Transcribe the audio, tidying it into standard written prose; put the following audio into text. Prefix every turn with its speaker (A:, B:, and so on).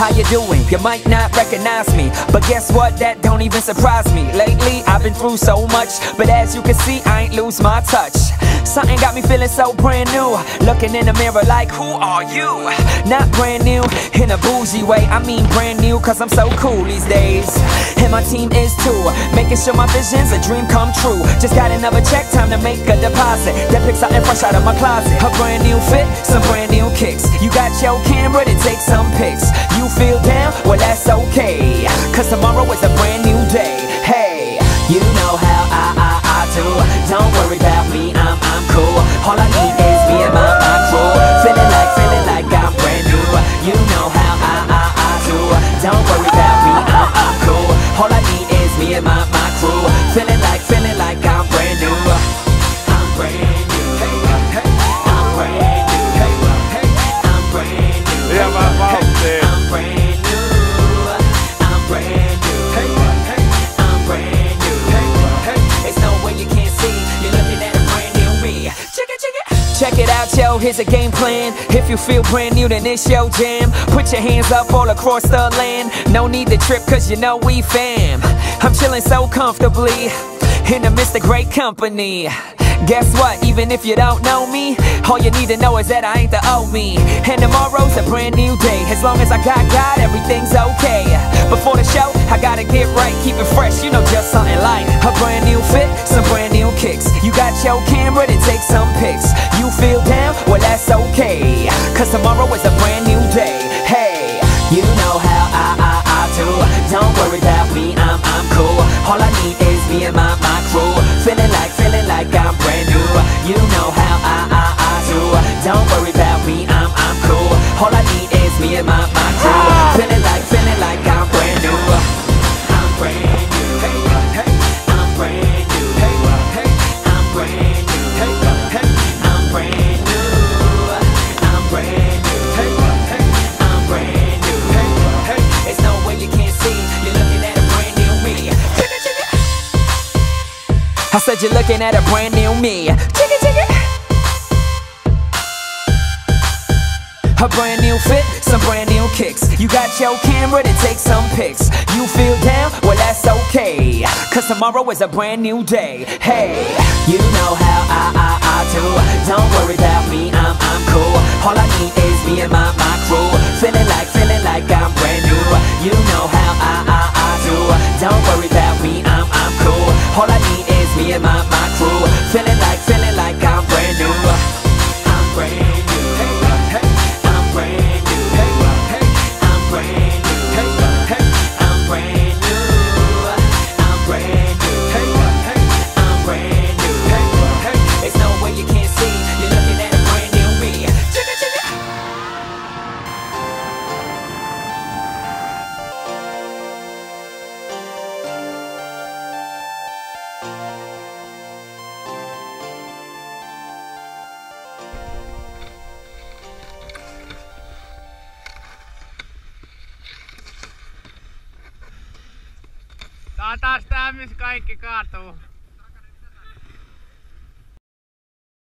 A: how you doing? You might not recognize me, but guess what? That don't even surprise me. Lately, I've been through so much, but as you can see, I ain't lose my touch. Something got me feeling so brand new. Looking in the mirror like, who are you? Not brand new in a bougie way, I mean brand new, cause I'm so cool these days. And my team is too, making sure my vision's a dream come true. Just got another check, time to make a deposit. That pick something fresh out of my closet. A brand new fit, some brand new kicks. You got your camera to take some pics. You feel down? Well that's okay, cause tomorrow is a brand new day. Hey, you know how I do. Don't worry about me, I'm cool. All I need is me and my crew. Feeling like I'm brand new. You know how I do. Don't worry about me, I'm cool. All I need is me and my crew. Feeling like I'm brand new. I'm brand new. I'm brand new. I'm brand new.
B: Yeah, my mom said.
A: I'm brand new. I'm brand new. I'm brand new. There's no way you can't see. You're looking at a brand new me. Check it out, yo, here's a game plan. If you feel brand new, then it's your jam. Put your hands up all across the land. No need to trip, cause you know we fam. I'm chilling so comfortably in the midst of great company. Guess what, even if you don't know me, all you need to know is that I ain't the old me. And tomorrow's a brand new day. As long as I got God, everything's okay. Before the show, I gotta get right, keep it fresh, you know, just something like a brand new fit, some brand new kicks. You got your camera to take some pics. You feel down? Well that's okay, cause tomorrow is a brand new day. Hey, you know how I do. Don't worry about me, I'm cool. All I need is me and my crew. Feeling like I'm brand new. You know how I do. Don't worry about me, I'm cool. All I need is me and my crew. Feeling like I'm brand new. I'm brand new. I'm brand new. I'm brand new. I'm brand new. I'm brand new. I'm brand new. There's no way you can't see. You're looking at a brand new me. I said you're looking at a brand new me. A brand new fit, some brand new kicks. You got your camera to take some pics. You feel down? Well that's okay, cause tomorrow is a brand new day. Hey, you know how I do. Don't worry about me, I'm cool. All I need is me and my crew. Feeling like I'm brand new. You know how I do. Don't worry about me, I'm cool. All I need is me and my crew. Feeling like I'm brand new. I'm brand new. I'm brand new. I'm brand new. I'm brand new. I'm brand new. I'm brand new. There's no way you can't see. You're looking at a brand new me.
B: Tää taas tää, missä kaikki kaatuu.